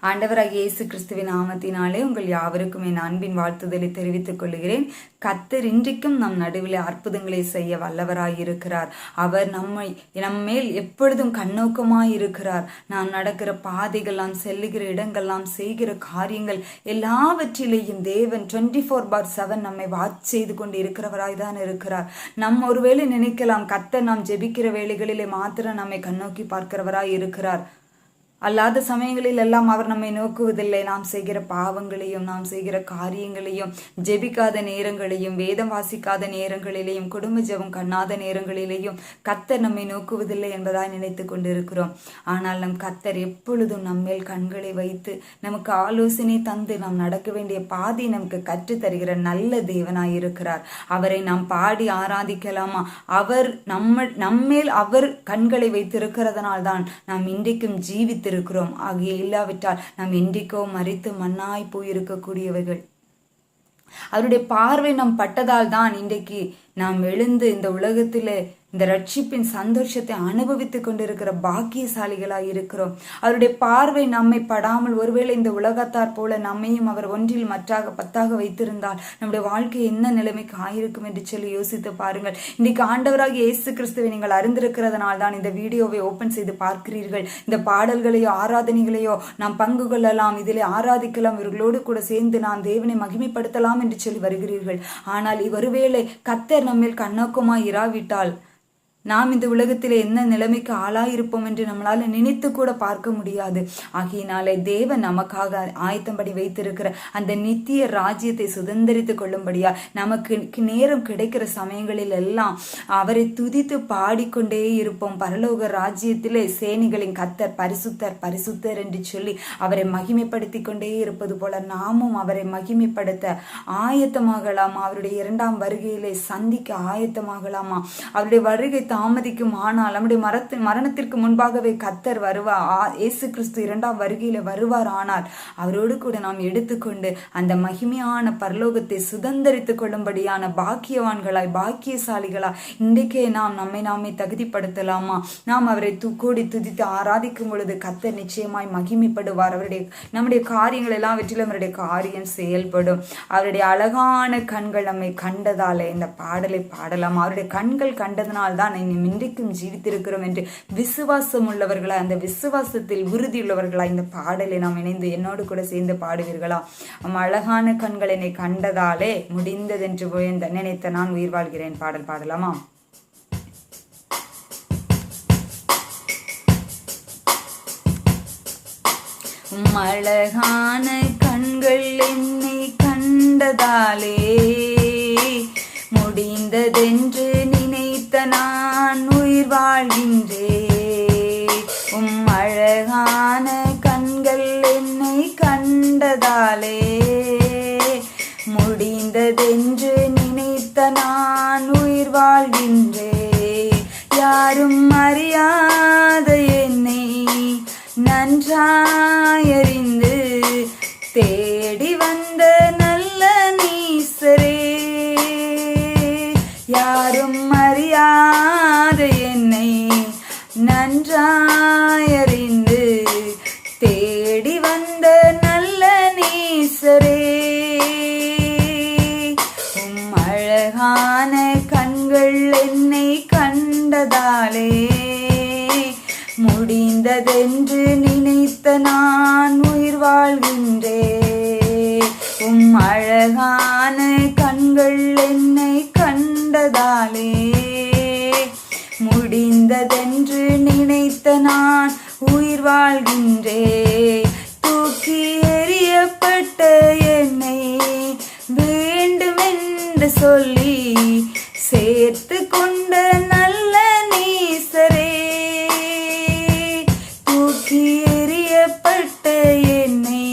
ஆண்டவராகிய இயேசு கிறிஸ்துவின் நாமத்தினாலே உங்கள் யாவருக்கும் என் அன்பின் வாழ்த்துதலை தெரிவித்துக் கொள்கிறேன். கர்த்தர் இன்றைக்கும் நம் நடுவில் அற்புதங்களை செய்ய வல்லவராயிருக்கிறார். அவர் நம்மேல் எப்பொழுதும் கண்ணோக்கமாயிருக்கிறார். நாம் நடக்கிற பாதைகள், நாம் செல்லுகிற இடங்கள், நாம் செய்கிற காரியங்கள் எல்லாவற்றிலேயும் தேவன் 24/7 நம்மை வாட்ச் செய்து கொண்டு இருக்கிறவராய் தான் இருக்கிறார். ஒருவேளை நினைக்கலாம், கர்த்தர் நாம் ஜெபிக்கிற வேளைகளிலே மாத்திரம் நம்மை கண்ணோக்கி பார்க்கிறவராய் இருக்கிறார். அல்லாத சமயங்களில் எல்லாம் அவர் நம்மை நோக்குவதில்லை. நாம் செய்கிற பாவங்களையும், நாம் செய்கிற காரியங்களையும், ஜெபிக்காத நேரங்களையும், வேதம் வாசிக்காத நேரங்களிலேயும், குடும்ப ஜெபம் கண்ணாத நேரங்களிலேயும் கர்த்தர் நம்மை நோக்குவதில்லை என்பதாய் நினைத்து கொண்டிருக்கிறோம். ஆனால் நம் கர்த்தர் எப்பொழுதும் நம்மேல் கண்களை வைத்து நமக்கு ஆலோசனை தந்து நாம் நடக்க வேண்டிய பாதை நமக்கு கற்று தருகிற நல்ல தேவனாயிருக்கிறார். அவரை நாம் பாடி ஆராதிக்கலாமா? அவர் நம்மேல் அவர் கண்களை வைத்திருக்கிறதுனால்தான் நாம் இன்றைக்கும் ஜீவித்து இருக்கிறோம். ஆகிய இல்லாவிட்டால் நாம் என்றைக்கோ மரித்து மண்ணாய் போயிருக்கக்கூடியவர்கள். அவருடைய பார்வை நாம் பட்டதால் தான் இன்றைக்கு நாம் எழுந்து இந்த உலகத்திலே இந்த ரட்சிப்பின் சந்தோஷத்தை அனுபவித்துக் கொண்டிருக்கிற பாக்கியசாலிகளாய் இருக்கிறோம். அவருடைய பார்வை நம்மை படாமல் ஒருவேளை இந்த உலகத்தார் போல நம்மையும் அவர் ஒன்றில் மற்றாக 10 வைத்திருந்தால் நம்முடைய வாழ்க்கை என்ன நிலைமைக்கு ஆயிருக்கும் என்று சொல்லி யோசித்து பாருங்கள். இன்றைக்கு ஆண்டவராகிய இயேசு கிறிஸ்துவை நீங்கள் அறிந்திருக்கிறதுனால் தான் இந்த வீடியோவை ஓபன் செய்து பார்க்கிறீர்கள். இந்த பாடல்களையோ ஆராதனைகளையோ நாம் பங்கு கொள்ளலாம், இதிலே ஆராதிக்கலாம், இவர்களோடு கூட சேர்ந்து நாம் தேவனை மகிமைப்படுத்தலாம் என்று சொல்லி வருகிறீர்கள். ஆனால் ஒருவேளை கர்த்தர் நம்மேல் கண்ணோக்கமாய் இராவிட்டால் நாம் இந்த உலகத்திலே என்ன நிலைமைக்கு ஆளாயிருப்போம் என்று நம்மளால நினைத்து கூட பார்க்க முடியாது. ஆகையினாலே தேவன் நமக்காக ஆயத்தம்படி வைத்திருக்கிற அந்த நித்திய ராஜ்யத்தை சுதந்திரித்து கொள்ளும்படியா நமக்கு நேரம் கிடைக்கிற சமயங்களில் எல்லாம் அவரை துதித்து பாடிக்கொண்டே இருப்போம். பரலோக ராஜ்யத்திலே சேனைகளின் கர்த்தர் பரிசுத்தர் பரிசுத்தர் என்று சொல்லி அவரை மகிமைப்படுத்தி கொண்டே இருப்பது போல நாமும் அவரை மகிமைப்படுத்த ஆயத்தமாகலாமா? அவருடைய 2ஆம் வருகையிலே சந்திக்க ஆயத்தமாகலாமா? அவருடைய வருகை தாமதிக்கும் ஆனால் நம்முடைய மரணத்திற்கு முன்பாகவே கர்த்தர் வருவார். இயேசு கிறிஸ்து 2ஆம் வருகையில வருவார். ஆனால் அவரோடு கூட நாம் எடுத்துக்கொண்டு அந்த மகிமையான பரலோகத்தை சுதந்திரித்துக் கொள்ளும்படியான பாக்கியவான்களாய் பாக்கியசாலிகளாய் இன்றைக்கே நாம் நம்மை நாமே தகுதிப்படுத்தலாமா? நாம் அவரை கூடி துதித்து ஆராதிக்கும் பொழுது கர்த்தர் நிச்சயமாய் மகிமைப்படுவார். நம்முடைய காரியங்கள் எல்லாவற்றிலும் அவருடைய காரியம் செயல்படும். அவருடைய அழகான கண்கள் நம்மை கண்டதாலே இந்த பாடலை பாடலாம். அவருடைய கண்கள் கண்டதனால்தான் இன்றைக்கும் ஜீவித்திருக்கிறோம் என்று விசுவாசம் உள்ளவர்களா, அந்த விசுவாசத்தில் உறுதி உள்ளவர்களா இந்த பாடலை நாம் இணைந்து என்னோடு கூட சேர்ந்து பாடுவீர்களா? அழகான கண்கள் என்னை கண்டதாலே முடிந்ததென்று நினைத்த நான் உயிர் வாழ்கிறேன் பாடல் பாடலாமா? அழகான கண்கள் என்னை கண்டதாலே முடிந்ததென்று நினைத்த நான் உயிர் வாழ்கின்றேன். அழகான கண்கள் என்னை கண்டதாலே முடிந்ததென்று நினைத்த நான் உயிர் வாழ்கின்றேன். யாரும் அறியாத என்னை நன்றாயறிந்து தேடி வந்த நல்ல நீசரே, யாரும் அறியாத என்னை நன்றாயறிந்து தேடி வந்த நல்ல நீசரே, அழகான கண்கள் என்னை கண்டதாலே முடிந்ததென்று நினைத்த நான் உயிர் வாழ்கின்றேன். அழகான கண்கள் என்னை கண்டதாலே முடிந்ததென்று நினைத்த நான் உயிர் வாழ்கின்றேன். தூக்கி எறியப்பட்ட என்னை வேண்டுமென்று சொல்லி சேர்த்து கொண்ட நல்ல நீசரே, தூக்கி எறியப்பட்ட என்னை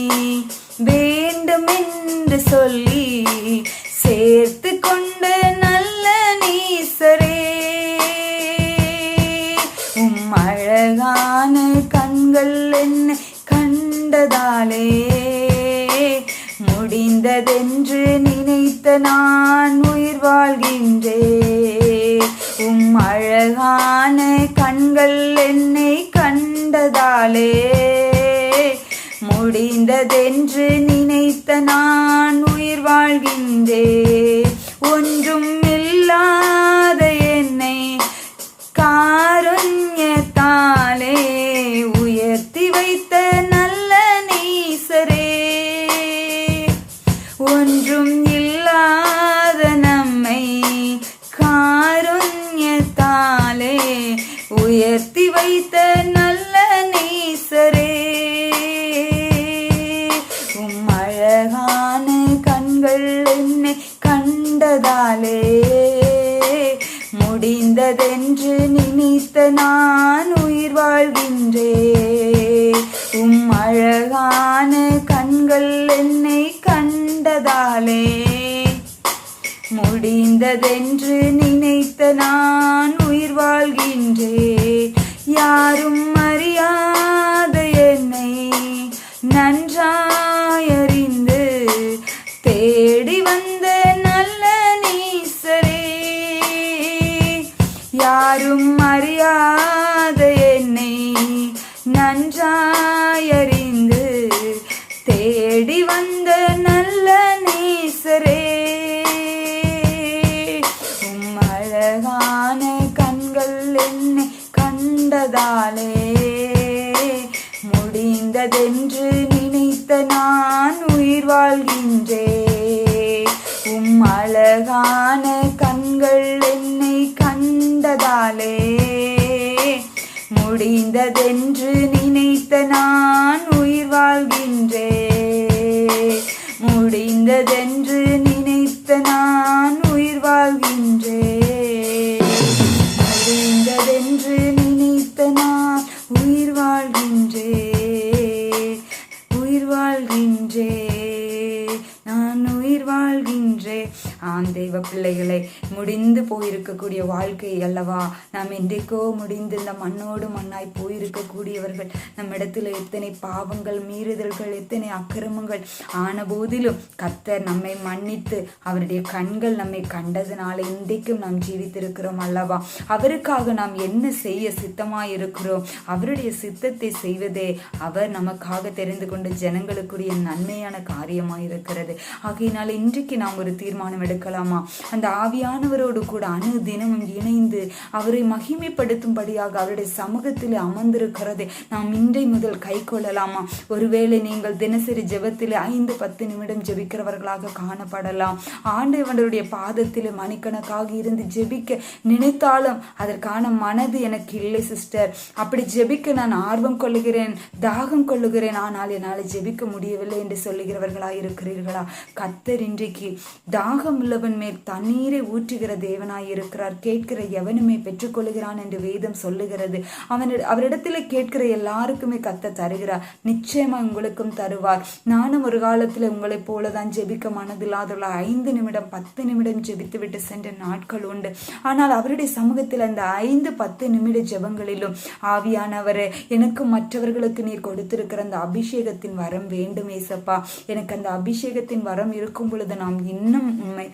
வேண்டுமென்று சொல்லி சேர்த்து கொண்ட நல்ல நீசரே, அழகான கண்கள் என்னை கண்டதாலே முடிந்ததென்று நினைத்த நான் உயிர் வாழ்கின்றேன். அழகான கண்கள் என்னை கண்டதாலே முடிந்ததென்று நினைத்த நான் உயிர் வாழ்கின்றேன். ஒன்றும் இல்லாத என்னை காருண்யத்தாலே உயர்த்தி வைத்த நல்ல நேசரே, ஒன்றும் இல்லாத நம்மை காருண்யத்தாலே உயர்த்தி வைத்த நல்ல நேசரே, உம் அழகான கண்கள் என்னை கண்டதாலே முடிந்ததென்று நினைத்த நான் உயிர் வாழ்கின்றேன். உம் அழகான கண்கள் என்னை கண்டதாலே முடிந்ததென்று நினைத்த நான் உயிர் வாழ்கின்றேன். யாரும் அறியாத என்னை நன்றாயறிந்து தேடி வந்த நல்ல நேசரே, யாரும் அறியாத என்னை நன்றாயறிந்து தேடி வந்த நல்ல நேசரே, உம் அழகான கண்கள் என்னை கண்டதாலே முடிந்ததென்று நினைத்த நான் உயிர் வாழ்கின்றேன். உம் அழகான கண்கள் என்னை கண்டதாலே முடிந்ததென்று நினைத்த நான் உயிர் வாழ்கின்றேன். முடிந்ததென்று நினைத்த நான் உயிர் வாழ்கின்றேன். முடிந்ததென்று நினைத்த நான் உயிர் வாழ்கின்றேன். உயிர் வாழ்கின்றேன். நான் உயிர் வாழ்கின்றேன். தேவ பிள்ளைகளை, முடிந்து போயிருக்கக்கூடிய வாழ்க்கை அல்லவா நாம் என்றைக்கோ முடிந்து இந்த மண்ணோடு மண்ணாய் போயிருக்கக்கூடியவர்கள். நம்ம இடத்துல எத்தனை பாவங்கள், மீறுதல்கள், எத்தனை அக்கிரமங்கள் ஆன போதிலும் கர்த்தர் நம்மை மன்னித்து அவருடைய கண்கள் நம்மை கண்டதுனால இன்றைக்கும் நாம் ஜீவித்திருக்கிறோம் அல்லவா. அவருக்காக நாம் என்ன செய்ய சித்தமாயிருக்கிறோம்? அவருடைய சித்தத்தை செய்வதே அவர் நமக்காக தெரிந்து கொண்ட ஜனங்களுக்குரிய நன்மையான காரியமாயிருக்கிறது. ஆகையினால இன்றைக்கு நாம் ஒரு தீர்மானம் எடுக்கலாமா? அந்த ஆவியானவரோடு கூட அனுதினமும் இணைந்து அவரை மகிமைப்படுத்தும்படியாக அவருடைய சமூகத்தில் அமர்ந்திருக்கிறதை நாம் இன்றை முதல் கை கொள்ளலாமா? ஒருவேளை நீங்கள் தினசரி ஜெபத்தில் 5-10 நிமிடம் ஜெபிக்கிறவர்களாக காணப்படலாம். ஆண்டவருடைய பாதத்தில் மணிக்கணக்காக இருந்து ஜெபிக்க நினைத்தாலும் அதற்கான மனது எனக்கு இல்லை சிஸ்டர். அப்படி ஜெபிக்க நான் ஆர்வம் கொள்ளுகிறேன், தாகம் கொள்ளுகிறேன், ஆனால் என்னால் ஜெபிக்க முடியவில்லை என்று சொல்லுகிறவர்களாக இருக்கிறீர்களா? கர்த்தர் இன்றைக்கு தாகம் உள்ளவன் மேல் தண்ணீரை ஊற்றுகிற தேவனாய் இருக்கிறார். கேட்கிற எவனுமே பெற்றுக்கொள்கிறான் என்று வேதம் சொல்லுகிறது. அவரிடத்துல கேட்கிற எல்லாருக்குமே கர்த்தர் தருகிறார். நிச்சயமா உங்களுக்கும் தருவார். நானும் ஒரு காலத்துல உங்களை போலதான் ஜெபிக்க மனதில்லாதுள்ள 5 நிமிடம் 10 நிமிடம் ஜெபித்து விட்டு சென்ற நாட்கள் உண்டு. ஆனால் அவருடைய சமூகத்தில் அந்த 5-10 நிமிட ஜெபங்களிலும் ஆவியானவரே, எனக்கு மற்றவர்களுக்கு நீர் கொடுத்திருக்கிற அந்த அபிஷேகத்தின் வரம் வேண்டும் ஏசப்பா. எனக்கு அந்த அபிஷேகத்தின் வரம் இருக்கும் பொழுது நாம் இன்னும் உண்மை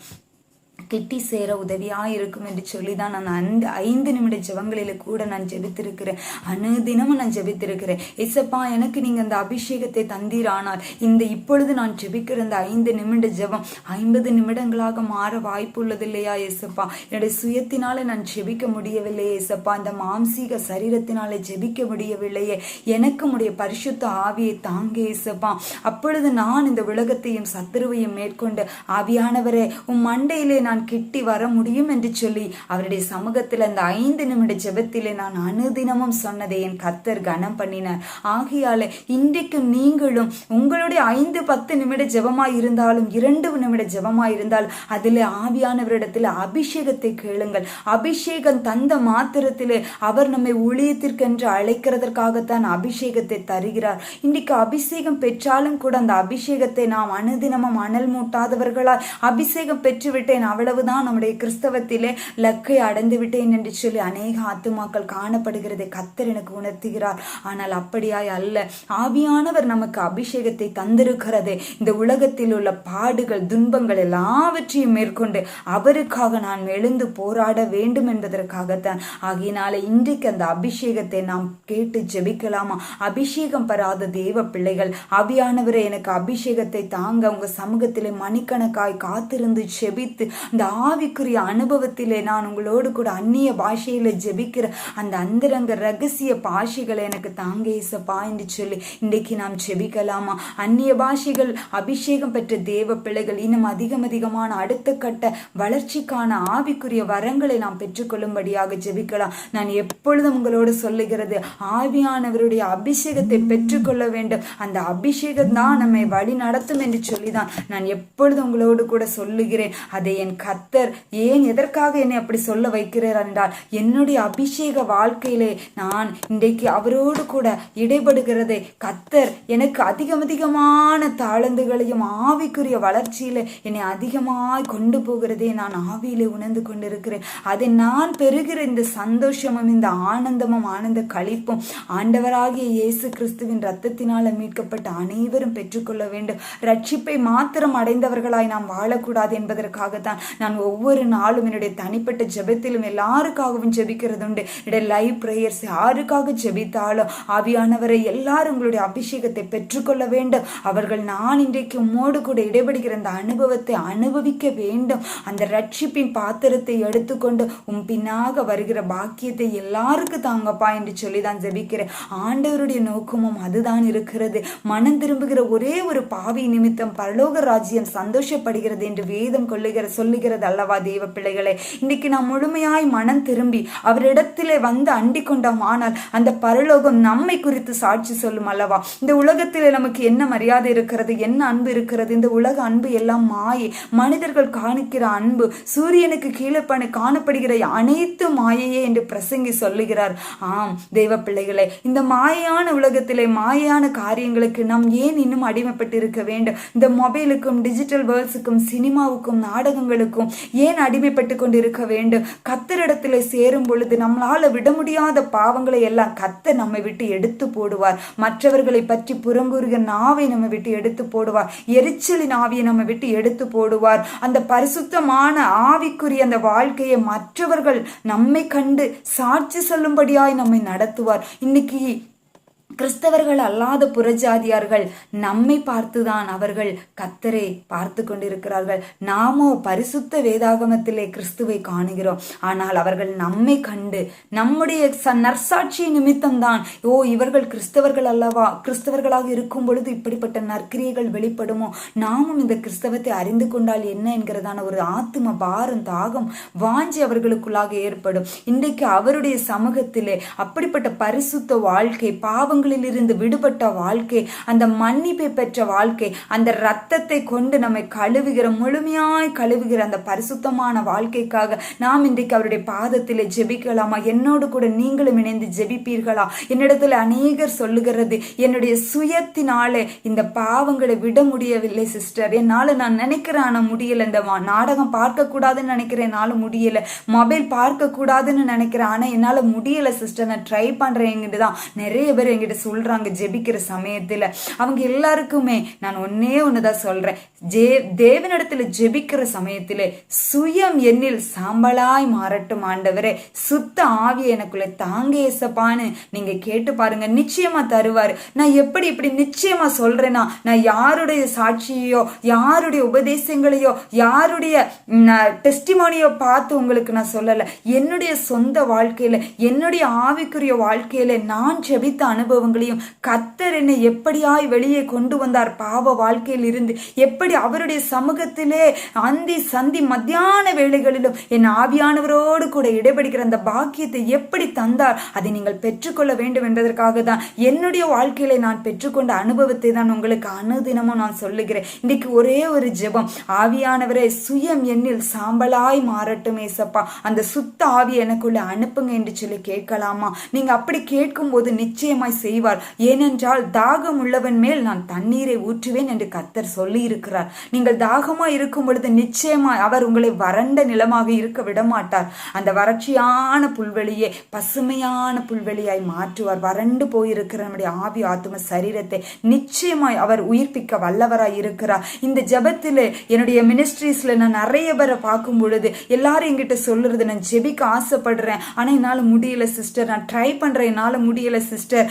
கெட்டி சேர உதவியாயிருக்கும் என்று சொல்லிதான் நான் அந்த 5 நிமிட ஜெபங்களில கூட நான் ஜெபித்திருக்கிறேன். அனுதினமும் நான் ஜெபித்திருக்கிறேன். ஏசப்பா, எனக்கு நீங்க அந்த அபிஷேகத்தை தந்தீரானால் இந்த இப்பொழுது நான் ஜெபிக்கிற அந்த 5 நிமிட ஜெபம் 50 நிமிடங்களாக மாற வாய்ப்பு உள்ளது இல்லையா ஏசப்பா? என்னுடைய சுயத்தினால நான் ஜெபிக்க முடியவில்லையே ஏசப்பா. அந்த மாம்சீக சரீரத்தினாலே ஜெபிக்க முடியவில்லையே. எனக்கு உடைய பரிசுத்த ஆவியை தாங்க ஏசப்பா. அப்பொழுது நான் இந்த உலகத்தையும் சத்துருவையும் மேற்கொண்டு ஆவியானவரே உம் மண்டையிலே நான் கிட்டி வர முடியும் என்று சொல்லி அவருடைய சமூகத்தில் அந்த 5 நிமிட ஜெபத்திலே நான் அனுதினமும் சொன்னதை என் கர்த்தர் கனம் பண்ணினார். ஆகையால இன்றைக்கு நீங்களும் உங்களுடைய 5-10 நிமிட ஜெபமாய் இருந்தாலும் 2 நிமிட ஜெபமாய் இருந்தாலும் அதிலே ஆவியானவரிடத்தில் அபிஷேகத்தை கேளுங்கள். அபிஷேகம் தந்த மாத்திரத்திலே அவர் நம்மை ஊழியத்திற்கென்று அழைக்கிறதற்காகத்தான் அபிஷேகத்தை தருகிறார். இன்றைக்கு அபிஷேகம் பெற்றாலும் கூட அந்த அபிஷேகத்தை நாம் அனுதினமும் அனல் மூட்டாதவர்களால் அபிஷேகம் பெற்றுவிட்டேன், அவ்வளவுதான், நம்முடைய கிறிஸ்தவத்திலே லக்கை அடைந்து விட்டேன் என்று சொல்லி அநேக ஆத்துமாக்கள் காணப்படுகிறதை கர்த்தர் எனக்கு உணர்த்துகிறார். ஆனால் அப்படியாய் அல்ல. ஆவியானவர் நமக்கு அபிஷேகத்தை தந்திருக்கிறது. இந்த உலகத்தில் உள்ள பாடுகள் துன்பங்கள் எல்லாவற்றையும் மேற்கொண்டு அவருக்காக நான் எழுந்து போராட வேண்டும் என்பதற்காகத்தான். ஆகையினால இன்றைக்கு அந்த அபிஷேகத்தை நாம் கேட்டு ஜெபிக்கலாமா? அபிஷேகம் பெறாத தேவ பிள்ளைகள், ஆவியானவரை எனக்கு அபிஷேகத்தை தாங்க உங்க சமூகத்திலே மணிக்கணக்காய் காத்திருந்து ஜெபித்து அந்த ஆவிக்குரிய அனுபவத்திலே நான் உங்களோடு கூட அந்நிய பாஷையில ஜெபிக்கிற அந்த அந்தரங்க ரகசிய பாஷைகளை எனக்கு தாங்க இயேசப்பா என்று சொல்லி இன்றைக்கு நாம் ஜெபிக்கலாமா? அந்நிய பாஷைகள் அபிஷேகம் பெற்ற தேவ பிள்ளைகள் இன்னும் அதிகமான அடுத்த கட்ட வளர்ச்சிக்கான ஆவிக்குரிய வரங்களை நாம் பெற்றுக்கொள்ளும்படியாக ஜெபிக்கலாம். நான் எப்பொழுதும் உங்களோடு சொல்லுகிறது, ஆவியானவருடைய அபிஷேகத்தை பெற்றுக்கொள்ள வேண்டும். அந்த அபிஷேகம் தான் நம்மை வழி நடத்தும் என்று சொல்லிதான் நான் எப்பொழுதும் உங்களோடு கூட சொல்லுகிறேன். அதை என் கர்த்தர் ஏன் எதற்காக என்னை அப்படி சொல்ல வைக்கிறார் என்றால், என்னுடைய அபிஷேக வாழ்க்கையிலே நான் இன்றைக்கு அவரோடு கூட இடைபடுகிறதை கர்த்தர் எனக்கு அதிகமான தாளந்துகளையும் ஆவிக்குரிய வளர்ச்சியில என்னை அதிகமாய் கொண்டு போகிறதே நான் ஆவியிலே உணர்ந்து கொண்டிருக்கிறேன். அதை நான் பெறுகிற இந்த சந்தோஷமும் இந்த ஆனந்தமும் ஆனந்த களிப்பும் ஆண்டவராகிய இயேசு கிறிஸ்துவின் இரத்தத்தினால மீட்கப்பட்ட அனைவரும் பெற்றுக்கொள்ள வேண்டும். ரட்சிப்பை மாத்திரம் அடைந்தவர்களாய் நாம் வாழக்கூடாது என்பதற்காகத்தான் நான் ஒவ்வொரு நாளும் என்னுடைய தனிப்பட்ட ஜெபத்திலும் எல்லாருக்காகவும் ஜெபிக்கிறது உண்டு. என்னுடைய லைவ் பிரேயர்ஸ் யாருக்காக ஜெபித்தாலும் ஆவியானவரை எல்லாரும் உங்களுடைய அபிஷேகத்தை பெற்றுக்கொள்ள வேண்டும். அவர்கள் நான் இன்றைக்கு உம்மோடு கூட இடைபடுகிற அந்த அனுபவத்தை அனுபவிக்க வேண்டும். அந்த ரட்சிப்பின் பாத்திரத்தை எடுத்துக்கொண்டு பின்னாக வருகிற பாக்கியத்தை எல்லாருக்கும் தாங்கப்பா என்று சொல்லிதான் ஜெபிக்கிறேன். ஆண்டவருடைய நோக்கமும் அதுதான் இருக்கிறது. மனம் திரும்புகிற ஒரே ஒரு பாவி நிமித்தம் பரலோக ராஜ்யம் சந்தோஷப்படுகிறது என்று வேதம் சொல்லுகிறது அல்லவா தேவ பிள்ளைகளே? இன்னைக்கு நாம் முழுமையாய் மனம் திரும்பி அவரிடத்திலே வந்து அண்டி கொண்டோம். ஆனால் அந்த பரலோகம் நம்மை குறித்து சாட்சி சொல்லும் அல்லவா? இந்த உலகத்திலே நமக்கு என்ன மரியாதை இருக்கிறது, என்ன அன்பு இருக்கிறது? இந்த உலக அன்பு எல்லாம் மாயை. மனிதர்கள் காணிக்கிற அன்பு, சூரியனுக்கு கீழே காணப்படுகிற அனைத்து மாயையே என்று பிரசங்கி சொல்லுகிறார். ஆம் தெய்வ பிள்ளைகளே, இந்த மாயான உலகத்திலே மாயான காரியங்களுக்கு நாம் ஏன் இன்னும் அடிமைப்பட்டு இருக்க வேண்டும்? இந்த மொபைலுக்கும் டிஜிட்டல் வேர்ல்ட்ஸுக்கும் சினிமாவுக்கும் நாடகங்களுக்கும் ஏன் அடிமைப்பட்டு கொண்டு இருக்க வேண்டும்? கர்த்தரிடத்திலே சேரும் பொழுது நம்மளால விட முடியாத பாவங்களை எல்லாம் கர்த்தர் நம்மை விட்டு எடுத்து போடுவார். மற்றவர்களை பற்றி புறங்கூறுகிற நாவை நம்ம விட்டு எடுத்து போடுவார். எரிச்சலின் ஆவியை நம்ம விட்டு எடுத்து போடுவார். அந்த பரிசுத்தமான ஆவிக்குரிய அந்த வாழ்க்கையை மற்றவர்கள் நம்மை கண்டு சாட்சி சொல்லும்படியாய் நம்மை நடத்துவார். இன்னைக்கு கிறிஸ்தவர்கள் அல்லாத புறஜாதியார்கள் நம்மை பார்த்துதான் அவர்கள் கர்த்தரை பார்த்து கொண்டிருக்கிறார்கள். நாமோ பரிசுத்த வேதாகமத்திலே கிறிஸ்துவை காணுகிறோம். ஆனால் அவர்கள் நம்மை கண்டு நம்முடைய நற்சாட்சி நிமித்தம் தான், இவர்கள் கிறிஸ்தவர்கள் அல்லவா, கிறிஸ்தவர்களாக இருக்கும் பொழுது இப்படிப்பட்ட நற்கிரியைகள் வெளிப்படுமோ, நாமும் இந்த கிறிஸ்தவத்தை அறிந்து கொண்டால் என்ன என்கிறதான ஒரு ஆத்தும பாரம் தாகம் வாஞ்சி அவர்களுக்குள்ளாக ஏற்படும். இன்றைக்கு அவருடைய சமூகத்திலே அப்படிப்பட்ட பரிசுத்த வாழ்க்கை, பாவங்கள் இருந்து விடுபட்ட வாழ்க்கை, அந்த மன்னிப்பை பெற்ற வாழ்க்கை, அந்த இரத்தத்தை கொண்டு நம்மை கழுவுகிற முழுமையாய் கழுவுகிற அந்த பரிசுத்தமான வாழ்க்கைக்காக நாம் இன்றைக்கு அவருடைய பாதத்திலே ஜெபிக்கலாமா? என்னோடு கூட நீங்களும் இணைந்து ஜெபிப்பீர்களா? என்னிடத்துல அநேகர் சொல்லுகிறது, என்னுடைய சுயத்தினாலே இந்த பாவங்களை விட முடியவில்லை சிஸ்டர், என்னால நான் நினைக்கிறேன் ஆனா முடியல, இந்த நாடகம் பார்க்க கூடாதுன்னு நினைக்கிறேன் என்னால முடியல, மொபைல் பார்க்க கூடாதுன்னு நினைக்கிறேன் ஆனா என்னால முடியல சிஸ்டர், நான் ட்ரை பண்றேன் தான் நிறைய பேர் என்கிட்ட சொல்றாங்க. ஜெபிக்கிற சமயத்துல அவங்க எல்லாருக்குமே நான் ஒண்ணுதான் சொல்றேன், தேவனிடத்துல ஜெபிக்கிற சமயத்திலே சுயம் என்னில் சாம்பலாய் மாறட்டும் ஆண்டவரே, சுத்த ஆவியை எனக்குள்ள தாங்க ஏசப்பான்னு நீங்க கேட்டு பாருங்க, நிச்சயமா தருவாரு. நான் எப்படி இப்படி நிச்சயமா சொல்றேன்னா, நான் யாருடைய சாட்சியோ யாருடைய உபதேசங்களையோ யாருடைய டெஸ்டிமோனியோ பார்த்து உங்களுக்கு நான் சொல்லல. என்னுடைய சொந்த வாழ்க்கையில என்னுடைய ஆவிக்குரிய வாழ்க்கையில நான் ஜெபித்த அனுபவங்களையும் கர்த்தர் என்னை எப்படியாய் வெளியே கொண்டு வந்தார், பாவ வாழ்க்கையில் இருந்து எப்படி அவருடைய சமூகத்திலே அந்தி சந்தி மத்தியான வேளைகளிலும் என் ஆவியானவரோடு கூட இடைபடுகிற அந்த பாக்கியத்தை எப்படி தந்தார், அதை நீங்கள் பெற்றுக்கொள்ள வேண்டும் என்பதற்காக தான் என்னுடைய வாழ்க்கையில நான் பெற்றுக்கொண்ட அனுபவத்தை தான் உங்களுக்கு அனுதினமும் நான் சொல்லுகிறேன். இன்னைக்கு ஒரே ஒரு ஜெபம், ஆவியானவரை சுயம் என்னில் சாம்பலாய் மாறட்டும் ஏசப்பா, அந்த சுத்த ஆவி எனக்குள்ள அனுப்புங்க என்று சொல்லி கேட்கலாமா? நீங்க அப்படி கேட்கும் போது நிச்சயமாய் செய்வார். ஏனென்றால் தாகம் உள்ளவன் மேல் நான் தண்ணீரை ஊற்றுவேன் என்று கர்த்தர் சொல்லி இருக்கிறார். நீங்கள் தாகமா இருக்கும் பொழுது நிச்சயமாய் அவர் உங்களை வறண்ட நிலமாக இருக்க விடமாட்டார். அந்த வறட்சியான புல்வெளியை பசுமையான புல்வெளியாய் மாற்றுவார். வறண்டு போயிருக்கிற நம்முடைய ஆவி ஆத்தும சரீரத்தை நிச்சயமாய் அவர் உயிர்ப்பிக்க வல்லவராய் இருக்கிறார். இந்த ஜெபத்திலே என்னுடைய மினிஸ்ட்ரீஸ்ல நான் நிறைய பேரை பார்க்கும் பொழுது எல்லாரும் என்கிட்ட சொல்லுறது, நான் ஜெபிக்க ஆசைப்படுறேன், ஆனா என்னால முடியல சிஸ்டர், நான் ட்ரை பண்றேன், என்னால முடியல சிஸ்டர்.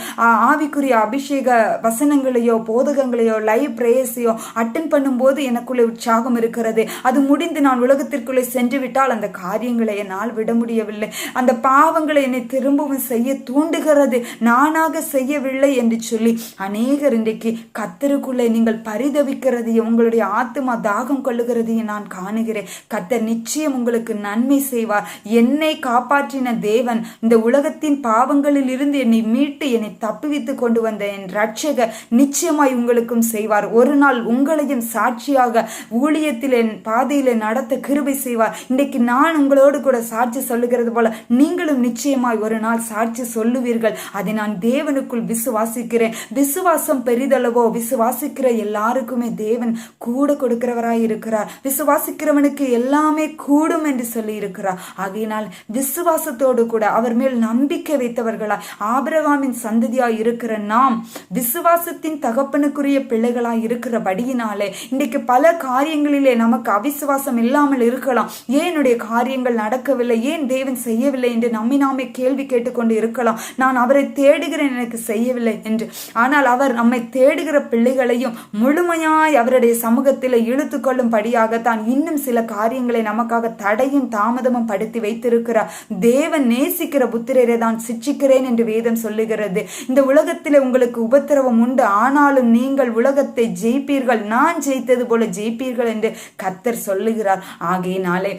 ஆவிக்குரிய அபிஷேக வசனங்களையோ போதகங்களையோ லைவ் பிரேயர்ஸையோ அட்டன் பண்ணும்போது எனக்குள்ள உற்சாகம் இருக்கிறது. அது முடிந்து நான் உலகத்திற்குள்ளே சென்று விட்டால் அந்த காரியங்களை என்னால் விட முடியவில்லை. அந்த பாவங்களை என்னை திரும்பவும் செய்ய தூண்டுகிறது, நானாக செய்யவில்லை என்று சொல்லி அநேகர் இன்றைக்கு கர்த்தருக்குள்ளே நீங்கள் பரிதவிக்கிறதையும் உங்களுடைய ஆத்துமா தாகம் கொள்ளுகிறதையும் நான் காணுகிறேன். கர்த்தர் நிச்சயம் உங்களுக்கு நன்மை செய்வார். என்னை காப்பாற்றின தேவன், இந்த உலகத்தின் பாவங்களில் இருந்து என்னை மீட்டு என்னை தப்புவித்து கொண்டு வந்த என் ரட்சகர் நிச்சயமாய் உங்களுக்கும் செய்வார். ஒரு நாள் உங்களையும் சாட்சியாக ஊழியத்தில் என் பாதையில நடத்த கிருபை செய்வார். இன்றைக்கு நான் உங்களோடு கூட சாட்சி சொல்லுகிறது போல நீங்களும் நிச்சயமாய் ஒரு நாள் சாட்சி சொல்லுவீர்கள். அதை நான் தேவனுக்குள் விசுவாசிக்கிறேன். விசுவாசம் பெரிதளவோ, விசுவாசிக்கிற எல்லாருக்குமே தேவன் கூட கொடுக்கிறவராய் இருக்கிறார். விசுவாசிக்கிறவனுக்கு எல்லாமே கூடும் என்று சொல்லி இருக்கிறார். ஆகையினால் விசுவாசத்தோடு கூட அவர் மேல் நம்பிக்கை வைத்தவர்களாய் ஆபிரகாமின் சந்ததியாய் இருக்கிற நாம் விசுவாசத்தின் தகப்பனுக்குரிய பிள்ளைகளாய் இருக்கிறபடியினாலே இன்றைக்கு பல காரியங்களிலே நமக்கு அவிசுவாசம் இல்லாமல் இருக்கலாம். ஏன் என்னுடைய காரியங்கள் நடக்கவில்லை, ஏன் தேவன் செய்யவில்லை என்று நம்மை நாமே கேள்வி கேட்டுக்கொண்டு இருக்கலாம். நான் அவரை தேடுகிறேன், எனக்கு செய்யவில்லை என்று. ஆனால் அவர் நம்மை தேடுகிற பிள்ளைகளையும் முழுமையாய் அவருடைய சமூகத்தில் இழுத்து கொள்ளும்படியாக தான் இன்னும் சில காரியங்களை நமக்காக தடையும் தாமதமும் படுத்தி வைத்திருக்கிறார். தேவன் நேசிக்கிற புத்திரரை தான் சிட்சிக்கிறேன் என்று வேதம் சொல்லுகிறது. இந்த உலகத்தில் உங்களுக்கு உபத்திரவம் உண்டு, ஆனாலும் நீங்கள் உலகத்தை ஜெயிப்பீர்கள், நான் ஜெயித்தது போல ஜெயிப்பீர்கள் என்று கர்த்தர் சொல்லுகிறார். ஆகையினாலே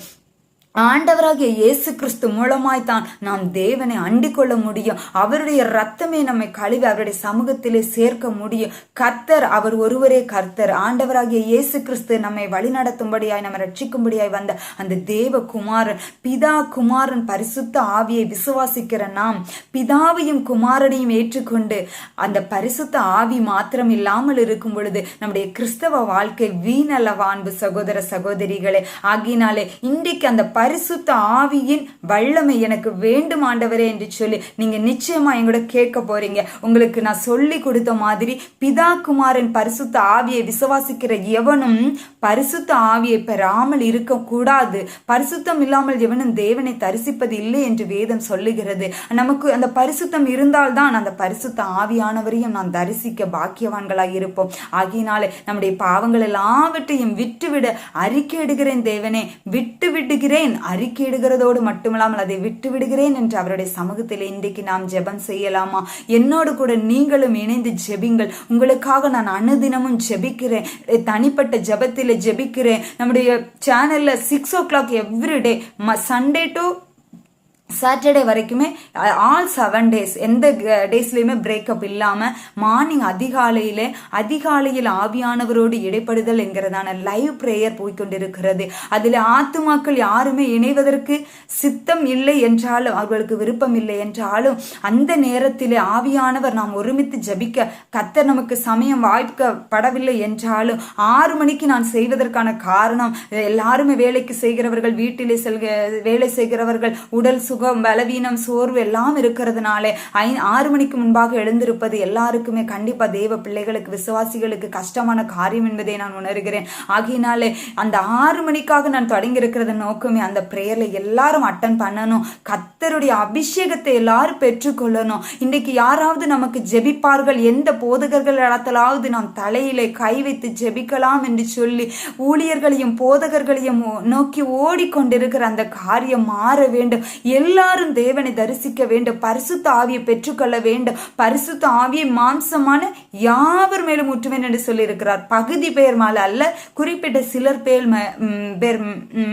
ஆண்டவராகிய இயேசு கிறிஸ்து மூலமாய்த்தான் நாம் தேவனை அண்டிக் கொள்ள முடியும். அவருடைய ரத்தமே நம்மை கழுவி அவருடைய சமூகத்திலே சேர்க்க முடியும். கர்த்தர் அவர் ஒருவரே கர்த்தர். ஆண்டவராகிய இயேசு கிறிஸ்து நம்மை வழிநடத்தும்படியாய் நம்ம ரட்சிக்கும்படியாய் வந்த அந்த தேவ குமாரன், பிதா குமாரன் பரிசுத்த ஆவியை விசுவாசிக்கிற நாம் பிதாவையும் குமாரனையும் ஏற்றுக்கொண்டு அந்த பரிசுத்த ஆவி மாத்திரம் இல்லாமல் இருக்கும் பொழுது நம்முடைய கிறிஸ்தவ வாழ்க்கை வீணல்லவா அன்பு சகோதர சகோதரிகளே. ஆகினாலே இன்றைக்கு அந்த பரிசுத்த ஆவியின் வல்லமை எனக்கு வேண்டும் ஆண்டவரே என்று சொல்லி நீங்க நிச்சயமா எங்கூட கேட்க போறீங்க. உங்களுக்கு நான் சொல்லி கொடுத்த மாதிரி பிதா குமாரன் பரிசுத்த ஆவியை விசுவாசிக்கிற எவனும் பரிசுத்த ஆவியை பெறாமல் இருக்க கூடாது. பரிசுத்தம் இல்லாமல் எவனும் தேவனை தரிசிப்பது இல்லை என்று வேதம் சொல்லுகிறது. நமக்கு அந்த பரிசுத்தம் இருந்தால்தான் அந்த பரிசுத்த ஆவியானவரையும் நான் தரிசிக்க பாக்கியவான்களாய் இருப்போம். ஆகினாலே நம்முடைய பாவங்கள் எல்லாவற்றையும் விட்டுவிட அறிக்கையிடுகிறேன் தேவனே, விட்டு விடுகிறேன். அறிக்கையிடுகிறதோடு மட்டுமில்லாமல் அதை விட்டு விடுகிறேன் என்று அவருடைய சமூகத்தில் இன்றைக்கு நாம் ஜெபம் செய்யலாமா? என்னோடு கூட நீங்களும் இணைந்து ஜெபிங்கள். உங்களுக்காக நான் அனுதினமும் ஜெபிக்கிறேன், தனிப்பட்ட ஜெபத்தில் ஜெபிக்கிறேன். நம்முடைய சேனல்ல 6 o'clock everyday, Sunday to Saturday வரைக்குமே ஆல் 7 days எந்த டேஸ்லையுமே பிரேக்கப் இல்லாமல் மார்னிங் அதிகாலையில் ஆவியானவரோடு இடைப்படுதல் என்கிறதான லைவ் பிரேயர் போய்கொண்டிருக்கிறது. அதில் ஆத்துமாக்கள் யாருமே இணைவதற்கு சித்தம் இல்லை என்றாலும், அவர்களுக்கு விருப்பம் இல்லை என்றாலும், அந்த நேரத்தில் ஆவியானவர் நாம் ஒருமித்து ஜபிக்க கர்த்தர் நமக்கு சமயம் வாய்க்கப்படவில்லை என்றாலும் 6 மணிக்கு நான் செய்வதற்கான காரணம், எல்லாருமே வேலைக்கு செய்கிறவர்கள், வீட்டிலே வேலை செய்கிறவர்கள், உடல் சுகம், பலவீனம், சோர்வு எல்லாம் இருக்கிறதுனாலே 6 மணிக்கு முன்பாக எழுந்திருப்பது எல்லாருக்குமே கண்டிப்பா தேவ பிள்ளைகளுக்கு, விசுவாசிகளுக்கு கஷ்டமான காரியம் என்பதை நான் உணர்கிறேன். ஆகினாலே அந்த 6 மணிக்காக நான் தொடங்கி இருக்கிறத நோக்கமே அந்த பிரேயர்ல எல்லாரும் அட்டன் பண்ணணும். கர்த்தருடைய அபிஷேகத்தை எல்லாரும் பெற்றுக்கொள்ளணும். இன்றைக்கு யாராவது நமக்கு ஜெபிப்பார்கள், எந்த போதகர்கள் இடத்திலாவது நாம் தலையிலே கை வைத்து ஜெபிக்கலாம் என்று சொல்லி ஊழியர்களையும் போதகர்களையும் நோக்கி ஓடிக்கொண்டிருக்கிற அந்த காரியம் மாற வேண்டும். எல்லாரும் தேவனை தரிசிக்க வேண்டும், பரிசுத்த ஆவியை பெற்றுக்கொள்ள வேண்டும். பரிசுத்த ஆவியை மாம்சமான யாவர் மேலும் ஊற்றுவேன் என்று சொல்லி இருக்கிறார். பகுதி பேர் மேல அல்ல, குறிப்பிட்ட சிலர் பேர்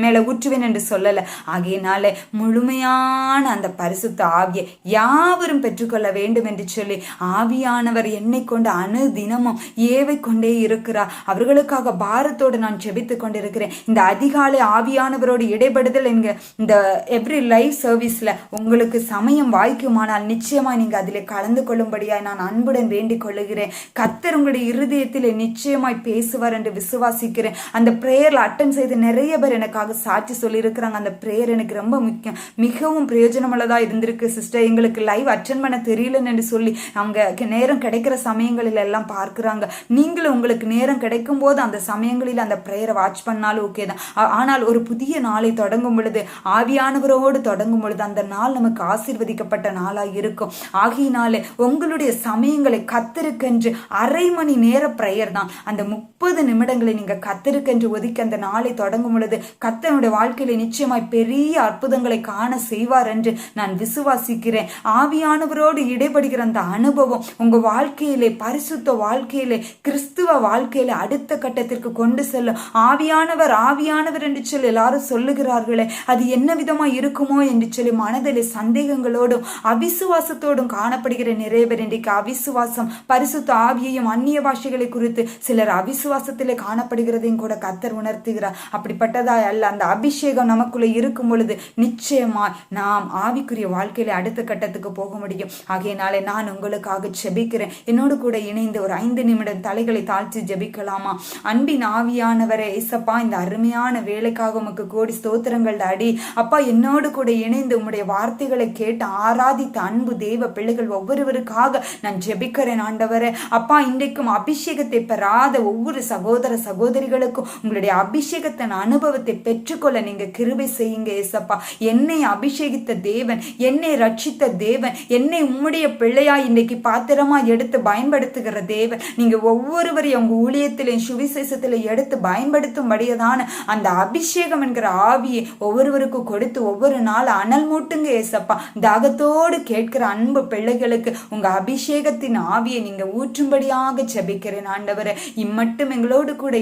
மேல ஊற்றுவேன் என்று சொல்லல. ஆகையினால முழுமையான அந்த பரிசுத்த ஆவியை யாவரும் பெற்றுக்கொள்ள வேண்டும் என்று சொல்லி ஆவியானவர் என்னை கொண்டு அனுதினமும் ஏவை கொண்டே இருக்கிறார். அவர்களுக்காக பாரத்தோடு நான் ஜெபித்துக் கொண்டிருக்கிறேன். இந்த அதிகாலை ஆவியானவரோடு இடைபடுதல் என்க இந்த எவ்ரி லைவ் சர்வீஸ் சர்வீஸ்ல உங்களுக்கு சமயம் வாய்க்குமானால் நிச்சயமா நீங்க அதிலே கலந்து கொள்ளும்படியாய் நான் அன்புடன் வேண்டிக் கொள்ளுகிறேன். கர்த்தர் உங்களுடைய இருதயத்திலே நிச்சயமாய் பேசுவார் என்று விசுவாசிக்கிறேன். அந்த பிரேயர்ல அட்டன் செய்து நிறைய பேர் எனக்காக சாட்சி சொல்லி இருக்கிறாங்க. அந்த பிரேயர் எனக்கு ரொம்ப முக்கியம், மிகவும் பிரயோஜனமுள்ளதா இருந்திருக்கு சிஸ்டர். எங்களுக்கு லைவ் அட்டன் பண்ண தெரியலன்னு சொல்லி அவங்க நேரம் கிடைக்கிற சமயங்களில் எல்லாம் பார்க்கிறாங்க. நீங்களும் உங்களுக்கு நேரம் கிடைக்கும் போது அந்த சமயங்களில் அந்த பிரேயரை வாட்ச் பண்ணாலும் ஓகே தான். ஆனால் ஒரு புதிய நாளை தொடங்கும் பொழுது, ஆவியானவரோடு தொடங்கும் பொழுது அந்த நாள் நமக்கு ஆசீர்வதிக்கப்பட்ட நாளாக இருக்கும். ஆகினாலே உங்களுடைய சமயங்களை கர்த்தருக்கென்று அரை மணி நேர பிரேயர் தான். அந்த 30 நிமிடங்களை நீங்க கர்த்தருக்கென்று ஒதுக்கி அந்த நாளை தொடங்கும் பொழுது கர்த்தருடைய வாழ்க்கையில நிச்சயமாய் பெரிய அற்புதங்களை காண செய்வார் என்று நான் விசுவாசிக்கிறேன். ஆவியானவரோடு இடைபடுகிற அந்த அனுபவம் உங்க வாழ்க்கையிலே, பரிசுத்த வாழ்க்கையிலே, கிறிஸ்துவ வாழ்க்கையில அடுத்த கட்டத்திற்கு கொண்டு செல்லும். ஆவியானவர் ஆவியானவர் என்று சொல்லி எல்லாரும் சொல்லுகிறார்களே, அது என்ன விதமா இருக்குமோ என்று சொல்லி மனதிலே சந்தேகங்களோடும் அவிசுவாசத்தோடும் காணப்படுகிற நிறைய பேர் இன்றைக்கு அவிசுவாசம், பரிசுத்த ஆவியையும் அந்நிய பாஷைகளை குறித்து சிலர் அவிசுவாசத்திலே காணப்படுகிறதையும் கூட கர்த்தர் உணர்த்துகிறார். அப்படிப்பட்டதா அல்ல. அந்த அபிஷேகம் நமக்குள்ள இருக்கும் பொழுது நிச்சயமாய் நாம் ஆவிக்குரிய வாழ்க்கையில அடுத்த கட்டத்துக்கு போக முடியும். ஆகையினாலே நான் உங்களுக்காக ஜெபிக்கிறேன். என்னோடு கூட இணைந்து ஒரு 5 நிமிடம் தலைகளை தாழ்த்தி ஜெபிக்கலாமா? அன்பின் ஆவியானவரே, ஏசப்பா, இந்த அருமையான வேலைக்காக உமக்கு கோடி ஸ்தோத்திரங்கள் அடி. அப்பா, என்னோடு கூட இணைந்து உம்முடைய வார்த்தைகளை கேட்டு ஆராதித்த அன்பு தேவ பிள்ளைகள் ஒவ்வொருவருக்காக நான் ஜெபிக்கிறேன் ஆண்டவரே. அப்பா, இன்றைக்கும் அபிஷேகத்தை பெறாத ஒவ்வொரு சகோதர சகோதரிகளுக்கும் உங்களுடைய அபிஷேகத்தின் அனுபவத்தை பெற்றுக்கொள்ள நீங்க கிருபை செய்யுங்க ஏசப்பா. என்னை அபிஷேகித்த தேவன், என்னை ரட்சித்த தேவன், என்னை உம்முடைய பிள்ளையா இன்னைக்கு பாத்திரமா எடுத்து பயன்படுத்துகிற தேவன், நீங்க ஒவ்வொருவரையும் உங்க ஊழியத்திலே சுவிசேஷத்திலே எடுத்து பயன்படுத்தும்படியதான அந்த அபிஷேகம் என்கிற ஆவியை ஒவ்வொருவருக்கும் கொடுத்து ஒவ்வொரு நாள் அனல் மூட்டுங்க ஏசப்பா. தாகத்தோடு கேட்கிற அன்பு பிள்ளைகளுக்கு உங்க அபிஷேகத்தின் ஆவியை நீங்க ஊற்றும்படியாக ஜெபிக்கிறேன் ஆண்டவரே. இம்மட்டும் எங்களோடு கூட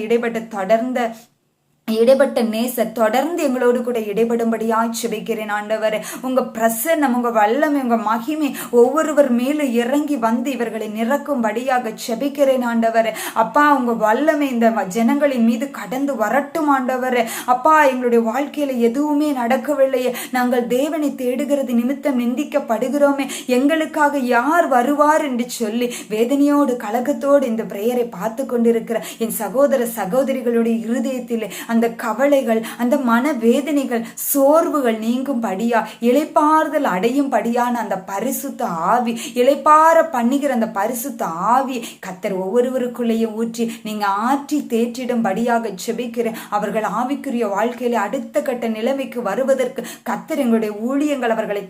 இடைப்பட்ட நேச தொடர்ந்து எங்களோடு கூட இடைபடும்படியாய் ஜெபிக்கிறேன் ஆண்டவரே. உங்க பிரசன்னம், உங்க வல்லமை, உங்க மகிமை ஒவ்வொருவர் மேலும் இறங்கி வந்து இவர்களை நிரக்கும்படியாக ஜெபிக்கிறேன் ஆண்டவரே. அப்பா, உங்க வல்லமை இந்த ஜனங்களின் மீது கடந்து வரட்டும் ஆண்டவரே. அப்பா, எங்களுடைய வாழ்க்கையில எதுவுமே நடக்கவில்லையே, நாங்கள் தேவனை தேடுகிறது நிமித்தம் நிந்திக்கப்படுகிறோமே, எங்களுக்காக யார் வருவார் என்று சொல்லி வேதனையோடு கலக்கத்தோடு இந்த பிரேயரை பார்த்து கொண்டிருக்கிற என் சகோதர சகோதரிகளுடைய இருதயத்திலே அந்த கவலைகள், அந்த மனவேதனைகள், சோர்வுகள் நீங்கும் படியா, இளைப்பாறுதல் அடையும் படியான அந்த பரிசுத்த ஆவி, இளைப்பாற பண்ணுகிற அந்த பரிசுத்த ஆவி கர்த்தர் ஒவ்வொருவருக்குள்ளேயும் ஊற்றி நீங்க ஆற்றி தேற்றிடும் படியாக ஜெபிக்கிறேன். அவர்கள் ஆவிக்குரிய வாழ்க்கையில அடுத்த கட்ட நிலைமைக்கு வருவதற்கு கர்த்தர் எங்களுடைய ஊழியங்கள் அவர்களை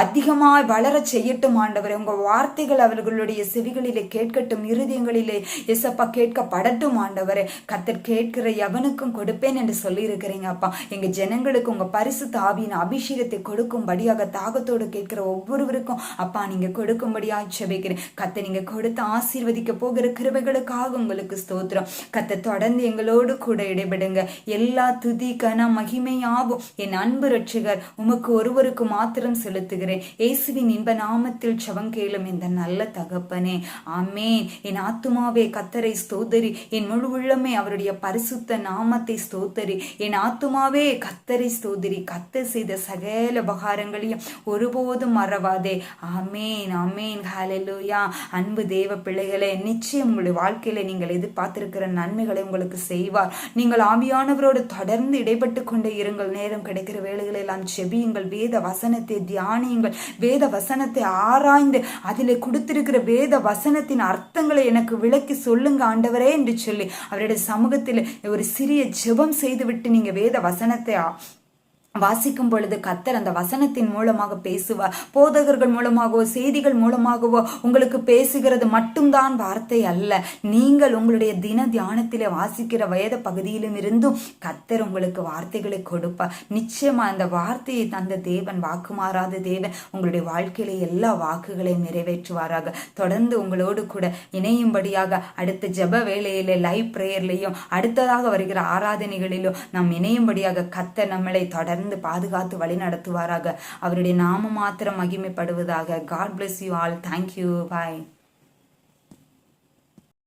அதிகமாய் வளர செய்யட்டும் ஆண்டவரே. உங்க வார்த்தைகள் அவர்களுடைய செவிகளிலே கேட்கட்டும், இருதயங்களிலே எசப்பா கேட்கப்படட்டும் ஆண்டவரே. கர்த்தர் கேட்கிற எவனுக்கும் கொடுப்பேன் என்று சொல்லி இருக்கிறீங்க அப்பா. எங்க ஜனங்களுக்கு உங்க பரிசுத்த ஆவியின் அபிஷேகத்தை கொடுக்கும்படியாக தாகத்தோடு கேட்கிற ஒவ்வொருவருக்கும் அப்பா நீங்க கொடுக்கும்படியாக ஜெபிக்கிறேன். கர்த்தர் நீங்க கொடுத்து ஆசீர்வதிக்க போகிற கிருபைகளுக்காக உங்களுக்கு ஸ்தோத்திரம். கர்த்தர் தொடர்ந்து எங்களோடு கூட இடைபடுங்க. எல்லா துதி கன மகிமையாவும் என் அன்பு ரட்சகர் உமக்கு ஒருவருக்கு மாத்திரம் செலுத்துகிறேன். இயேசுவின் இன்ப நாமத்தில் ஜெபம் கேளும் இந்த நல்ல தகப்பனே, ஆமேன். என் ஆத்துமாவே கர்த்தரை ஸ்தோத்தரி, என் முழு உள்ளமே அவருடைய பரிசுத்த நாமத்தை ஸ்தோத்தரி. என் ஆத்துமாவே கர்த்தரை ஸ்தோத்திரி, கர்த்தர் செய்த சகல உபகாரங்களையும் ஒருபோதும் மறவாதே. ஆமேன், ஆமேன், ஹல்லேலூயா. அன்பு தேவ பிள்ளைகளே, நிச்சயம் உங்களுடைய வாழ்க்கையில நீங்கள் எதிர்பார்த்திருக்கிற நன்மைகளை உங்களுக்கு செய்வார். நீங்கள் ஆவியானவரோடு தொடர்ந்து இடைப்பட்டு கொண்டே இருங்கள். நேரம் கிடைக்கிற வேளைகளை எல்லாம் செபியுங்கள், வேத வசனத்தை தியானியுங்கள், வேத வசனத்தை ஆராய்ந்து அதிலே கொடுத்திருக்கிற வேத வசனத்தின் அர்த்தங்களை எனக்கு விளக்கி சொல்லுங்க ஆண்டவரே என்று சொல்லி அவருடைய சமூகத்தில் ஒரு சிறிய ஜெபம் செய்துவிட்டு நீங்க வேத வசனத்தை வாசிக்கும் பொழுது கர்த்தர் அந்த வசனத்தின் மூலமாக பேசுவார். போதகர்கள் மூலமாகவோ செய்திகள் மூலமாகவோ உங்களுக்கு பேசுகிறது மட்டும்தான் வார்த்தை அல்ல. நீங்கள் உங்களுடைய தின தியானத்திலே வாசிக்கிற வேத பகுதியிலும் இருந்தும் கர்த்தர் உங்களுக்கு வார்த்தைகளை கொடுப்பார். நிச்சயமா அந்த வார்த்தையை தந்த தேவன், வாக்கு மாறாத தேவன், உங்களுடைய வாழ்க்கையில எல்லா வாக்குகளையும் நிறைவேற்றுவாராக. தொடர்ந்து உங்களோடு கூட இணையும்படியாக அடுத்த ஜெப வேளையிலே லைவ் பிரேயர்லையும் அடுத்ததாக வருகிற ஆராதனைகளிலும் நாம் இணையும்படியாக கர்த்தர் நம்மளை தொடர்ந்து பாதுகாத்து வழி நடத்துவாராக. அவருடைய நாமம் மாத்திரம் மகிமைப்படுவதாக. God bless you all. Thank you. Bye.